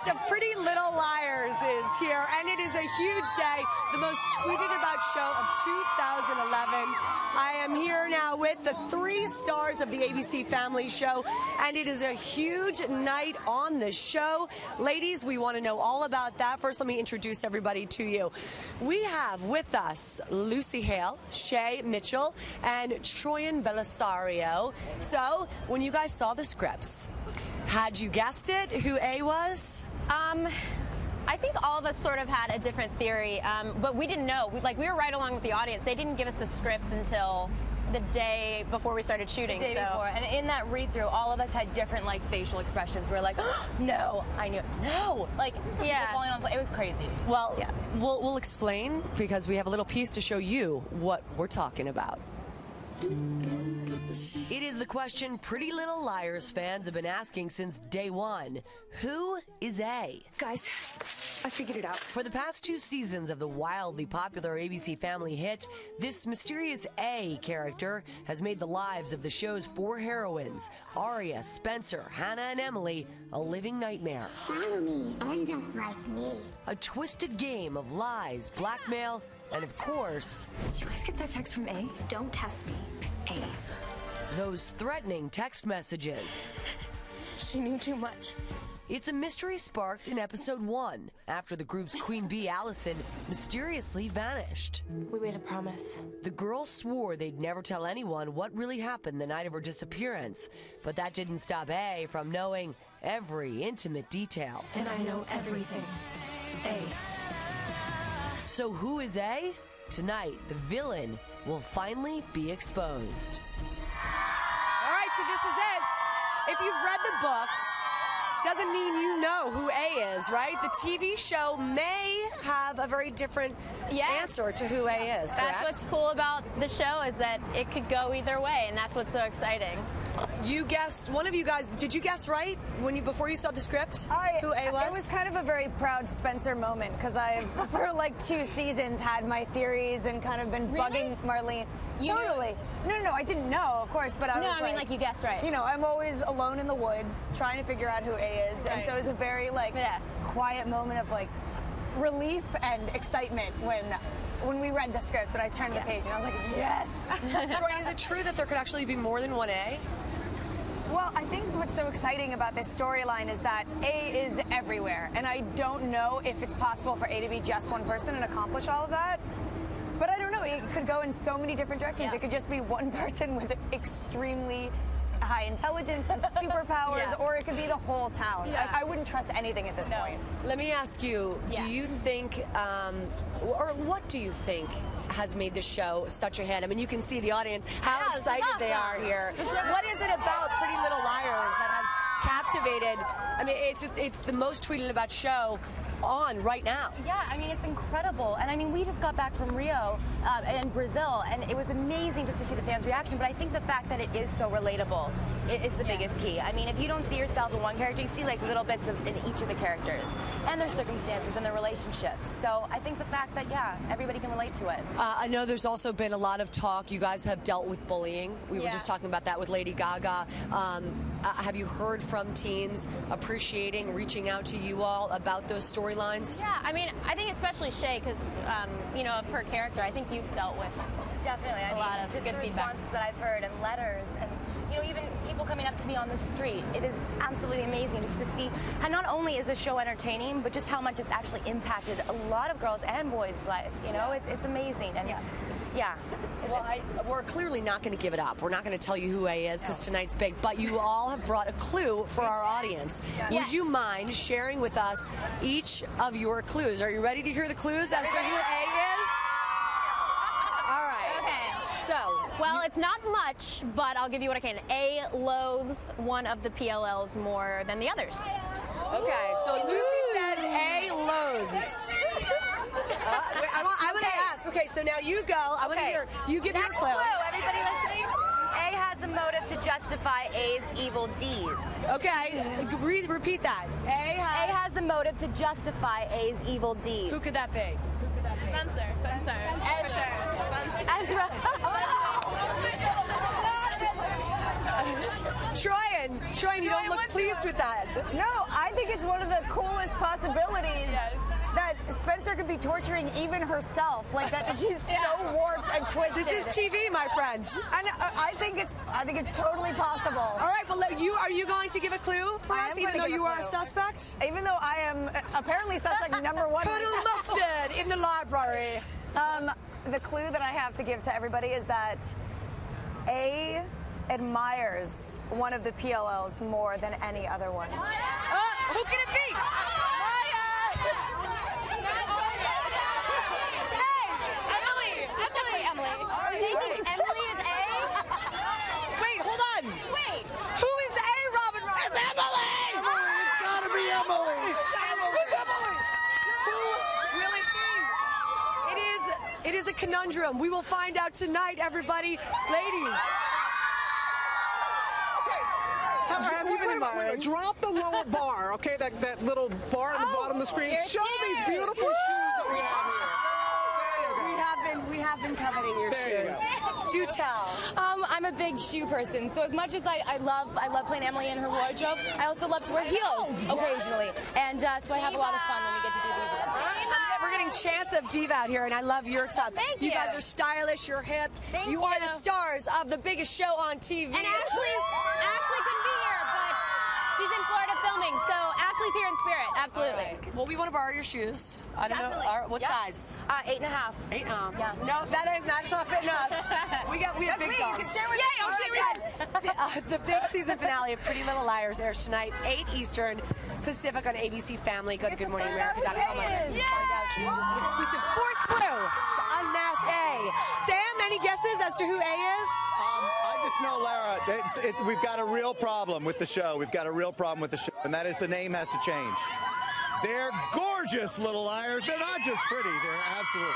cast of Pretty Little Liars is here, and it is a huge day, the most tweeted about show of 2011. I am here now with the 3 stars of the ABC Family Show, and it is a huge night on the show. Ladies, we want to know all about that. First, let me introduce everybody to you. We have with us Lucy Hale, Shay Mitchell, and Troian Bellisario. So, when you guys saw the scripts, had you guessed it, who A was? I think all of us sort of had a different theory, but we didn't know. We were right along with the audience. They didn't give us a script until the day before we started shooting. The day before. And in that read-through, all of us had different facial expressions. We're like, oh, no, I knew it. No, yeah, falling on. It was crazy. Well, yeah. We'll explain because we have a little piece to show you what we're talking about. It is the question Pretty Little Liars fans have been asking since day one. Who is A? Guys, I figured it out. For the past 2 seasons of the wildly popular ABC Family hit, this mysterious A character has made the lives of the show's 4 heroines, Aria, Spencer, Hannah, and Emily, a living nightmare. Follow me, end up like me. A twisted game of lies, blackmail, and of course... Did you guys get that text from A? Don't test me. A. Those threatening text messages. She knew too much. It's a mystery sparked in episode 1, after the group's Queen Bee, Allison, mysteriously vanished. We made a promise. The girls swore they'd never tell anyone what really happened the night of her disappearance, but that didn't stop A from knowing every intimate detail. And I know everything. A. So who is A? Tonight, the villain will finally be exposed. All right, so this is it. If you've read the books, doesn't mean you know who A is, right? The TV show may have a very different answer to who A is, correct? That's what's cool about the show, is that it could go either way, and that's what's so exciting. You guessed, one of you guys, did you guess right before you saw the script who A was? It was kind of a very proud Spencer moment, because I've, for 2 seasons, had my theories and kind of been bugging Marlene. Totally. No, I didn't know, of course, but I was you guessed right. You know, I'm always alone in the woods trying to figure out who A is, and so it was a very, quiet moment of, relief and excitement when we read the scripts and I turned the page and I was like, yes! Troy, is it true that there could actually be more than one A? Well, I think what's so exciting about this storyline is that A is everywhere, and I don't know if it's possible for A to be just one person and accomplish all of that. But I don't know, it could go in so many different directions. It could just be one person with extremely high intelligence and superpowers, or it could be the whole town. I wouldn't trust anything at this point. Let me ask you, do you think, or what do you think has made the show such a hit? I mean, you can see the audience, how excited they are here. What is it about Pretty Little Liars that has captivated? I mean, it's the most tweeted about show on right now. Yeah, I mean, it's incredible. And I mean, we just got back from Rio and Brazil, and it was amazing just to see the fans' reaction. But I think the fact that it is so relatable is the biggest key. I mean, if you don't see yourself in one character, you see little bits in each of the characters and their circumstances and their relationships. So I think the fact that, everybody can relate to it. I know there's also been a lot of talk. You guys have dealt with bullying. We were just talking about that with Lady Gaga. Have you heard from teens appreciating, reaching out to you all about those storylines? Yeah, I mean, I think especially Shay, because, of her character, I think you've dealt with definitely a lot of just good the feedback. responses that I've heard and letters and even people coming up to me on the street. It is absolutely amazing just to see how not only is the show entertaining, but just how much it's actually impacted a lot of girls and boys' life. It's amazing. And well, we're clearly not going to give it up. We're not going to tell you who A is because tonight's big, but you all have brought a clue for our audience. Would you mind sharing with us each of your clues? Are you ready to hear the clues as to who A is? All right. Okay. So. Well, it's not much, but I'll give you what I can. A loathes one of the PLLs more than the others. Okay, so Lucy says A loathes. I want to ask. Okay, so now you go. I want to hear. You give your clue. Everybody listening? A has a motive to justify A's evil deeds. Okay, repeat that. A has a motive to justify A's evil deeds. Who could that be? Spencer. Ezra. Troian, Troian, you don't look pleased with that. No, I think it's one of the coolest possibilities that Spencer could be torturing even herself. Like that, she's so warped and twisted. This is TV, my friend. And I think it's totally possible. All right, well, are you going to give a clue for us, even though you are a suspect? Even though I am apparently suspect number one. Colonel Mustard in the library. The clue that I have to give to everybody is that A admires one of the PLLs more than any other one. Who can it be? Emily is A? Wait, hold on. Wait. Who is A, Robin? It's Emily! It's gotta be Emily! It's Emily! Who will it be? It is a conundrum. We will find out tonight, everybody. Ladies. How have you been admiring? Drop the lower bar, okay? That little bar on the bottom of the screen. your Show these shoes. beautiful shoes that we have here. We have been coveting your There you shoes. Do tell. I'm a big shoe person, so as much as I love playing Emily in her wardrobe, I also love to wear heels occasionally, and so I have a lot of fun when we get to do these events. We're getting chants of diva out here, and I love your tub. Thank You you. guys are stylish, you're hip. Thank you are you. the stars of the biggest show on TV. And Ashley couldn't be here, but she's in Florida filming, so Ashley's here in spirit. Absolutely. Well, we want to borrow your shoes. I don't know. Definitely. What Yep. size? 8.5. 8. Yeah. No, that's not fitting us. We have That's big me. dogs. You can share with Yay, me. I'll All share right, with you. The big season finale of Pretty Little Liars airs tonight, 8 Eastern Pacific on ABC Family. Go to GoodMorningAmerica.com to find out an exclusive 4th clue to unmask A. Sam, any guesses as to who A is? I just know, Lara, we've got a real problem with the show. We've got a real problem with the show, and that is the name has to change. They're gorgeous little liars. They're not just pretty. They're absolute.